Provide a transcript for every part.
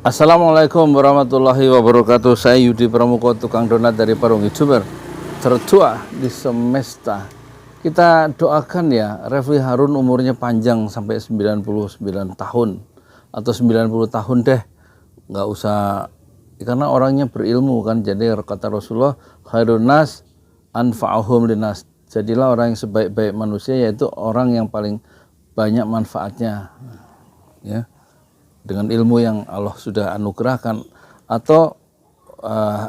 Assalamualaikum warahmatullahi wabarakatuh. Saya Yudi Pramuko, tukang donat dari Parung, YouTuber tertua di semesta. Kita doakan ya, Refli Harun umurnya panjang sampai 99 tahun atau 90 tahun deh. Nggak usah, karena orangnya berilmu kan. Jadi kata Rasulullah, khairun nas anfa'uhum linnas. Jadilah orang yang sebaik-baik manusia, yaitu orang yang paling banyak manfaatnya, ya, dengan ilmu yang Allah sudah anugerahkan. Atau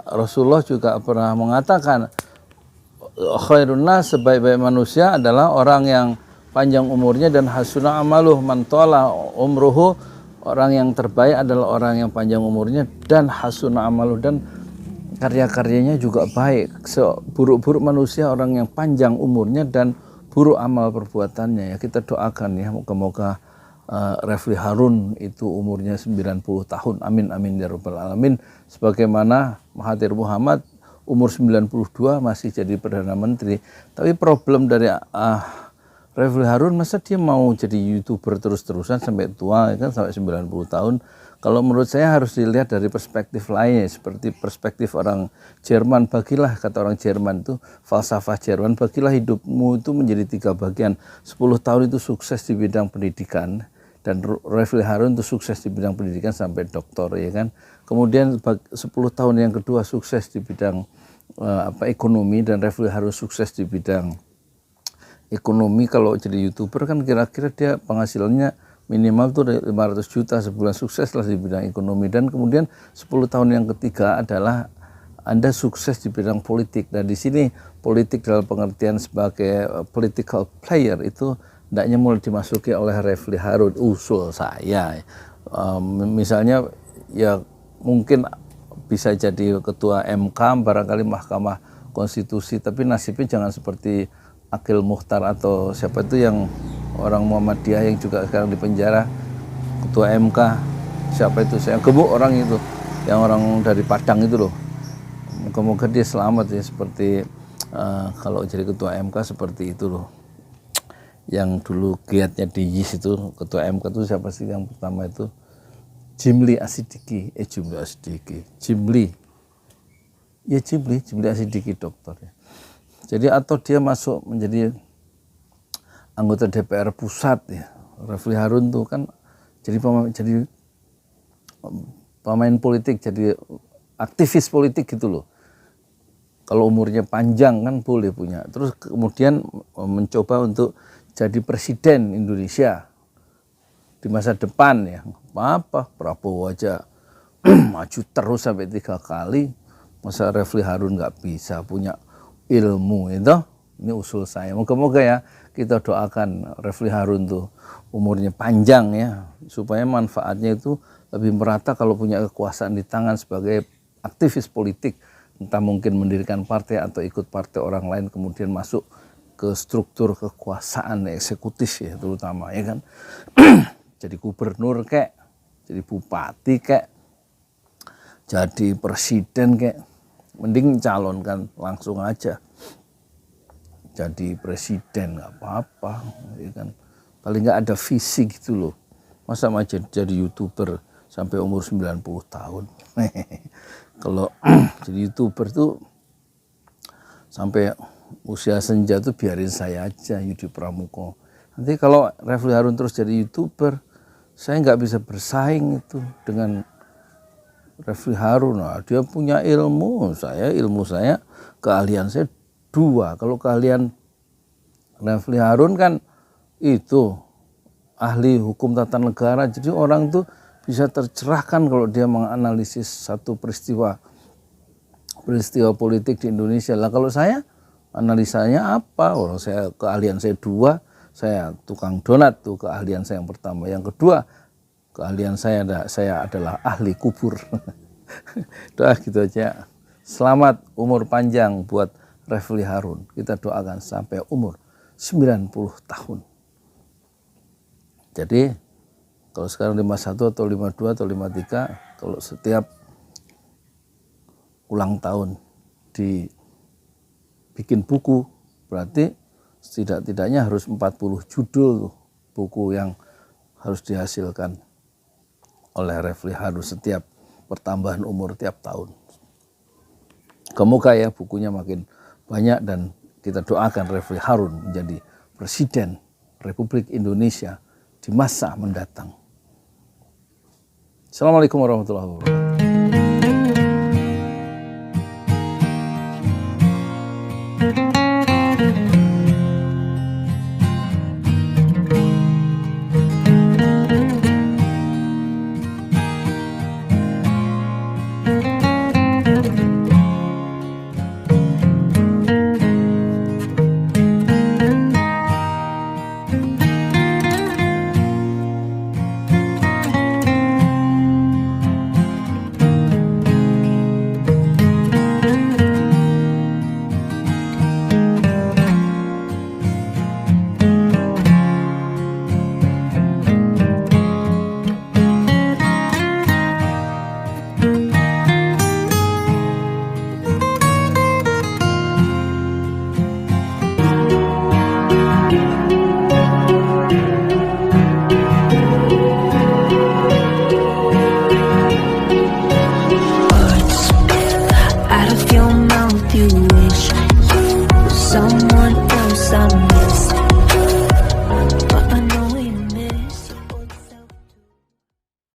Rasulullah juga pernah mengatakan, khairun nas, sebaik-baik manusia adalah orang yang panjang umurnya dan hasuna amaluh, man tala umruhu, orang yang terbaik adalah orang yang panjang umurnya dan hasuna amaluh, dan karya-karyanya juga baik. Seburuk-buruk manusia orang yang panjang umurnya dan buruk amal perbuatannya. Ya, kita doakan ya, moga-moga Refli Harun itu umurnya 90 tahun. Amin amin ya rabbal alamin. Sebagaimana Mahathir Muhammad umur 92 masih jadi Perdana Menteri. Tapi problem dari Refli Harun, masa dia mau jadi YouTuber terus-terusan sampai tua, ya kan, sampai 90 tahun. Kalau menurut saya harus dilihat dari perspektif lainnya, seperti perspektif orang Jerman. Bagilah, kata orang Jerman itu, falsafah Jerman, bagilah hidupmu itu menjadi 3 bagian. 10 tahun itu sukses di bidang pendidikan, dan Refli Harun itu sukses di bidang pendidikan sampai doktor, ya kan. Kemudian 10 tahun yang kedua sukses di bidang ekonomi, dan Refli Harun sukses di bidang ekonomi. Kalau jadi YouTuber kan kira-kira dia penghasilannya minimal tuh 500 juta sebulan, sukses lah di bidang ekonomi. Dan kemudian 10 tahun yang ketiga adalah Anda sukses di bidang politik. Dan di sini politik dalam pengertian sebagai political player itu hendaknya mulai dimasuki oleh Refli Harun, usul saya. Misalnya ya mungkin bisa jadi ketua MK, barangkali Mahkamah Konstitusi, tapi nasibnya jangan seperti Akil Mukhtar atau siapa itu yang orang Muhammadiyah yang juga sekarang di penjara, ketua MK, siapa itu, saya gemuk orang itu, yang orang dari Padang itu loh. Moga-moga dia selamat ya, seperti kalau jadi ketua MK seperti itu loh. Yang dulu giatnya di YIS itu, ketua MK itu siapa sih yang pertama itu? Jimli Asidiki, Jimli Asidiki, dokter ya. Jadi atau dia masuk menjadi anggota DPR pusat ya. Refli Harun tuh kan jadi pemain politik, jadi aktivis politik gitu loh. Kalau umurnya panjang kan boleh punya. Terus kemudian mencoba untuk jadi presiden Indonesia di masa depan ya. Apa Prabowo aja maju terus sampai 3 kali, masa Refli Harun nggak bisa punya ilmu itu? Ini usul saya. Moga-moga ya kita doakan Refli Harun tuh umurnya panjang ya, supaya manfaatnya itu lebih merata kalau punya kekuasaan di tangan sebagai aktivis politik, entah mungkin mendirikan partai atau ikut partai orang lain, kemudian masuk ke struktur kekuasaan eksekutif ya, terutama ya kan. Jadi gubernur kek, jadi bupati kek, jadi presiden kek, mending calonkan langsung aja jadi presiden, nggak apa-apa ya kan. Paling nggak ada visi gitu loh. Masa mau jadi YouTuber sampai umur 90 tahun. Kalau jadi YouTuber tuh sampai usia senja tuh biarin saya aja, Yudi Pramuko. Nanti kalau Refli Harun terus jadi YouTuber, saya nggak bisa bersaing itu dengan Refli Harun. Nah, dia punya ilmu saya, keahlian saya 2. Kalau keahlian Refli Harun kan itu ahli hukum tata negara, jadi orang tuh bisa tercerahkan kalau dia menganalisis satu peristiwa politik di Indonesia. Lah kalau saya analisanya apa? Orang saya keahlian saya 2, saya tukang donat tuh keahlian saya yang pertama. Yang kedua keahlian saya adalah ahli kubur. Doa gitu aja. Selamat umur panjang buat Refli Harun. Kita doakan sampai umur 90 tahun. Jadi kalau sekarang 51 atau 52 atau 53, kalau setiap ulang tahun dibikin buku, berarti setidak-tidaknya harus 40 judul buku yang harus dihasilkan oleh Refli Harun setiap pertambahan umur tiap tahun. Semoga ya bukunya makin banyak dan kita doakan Refli Harun menjadi Presiden Republik Indonesia di masa mendatang. Assalamualaikum warahmatullahi wabarakatuh. Out of your mouth you wish you were someone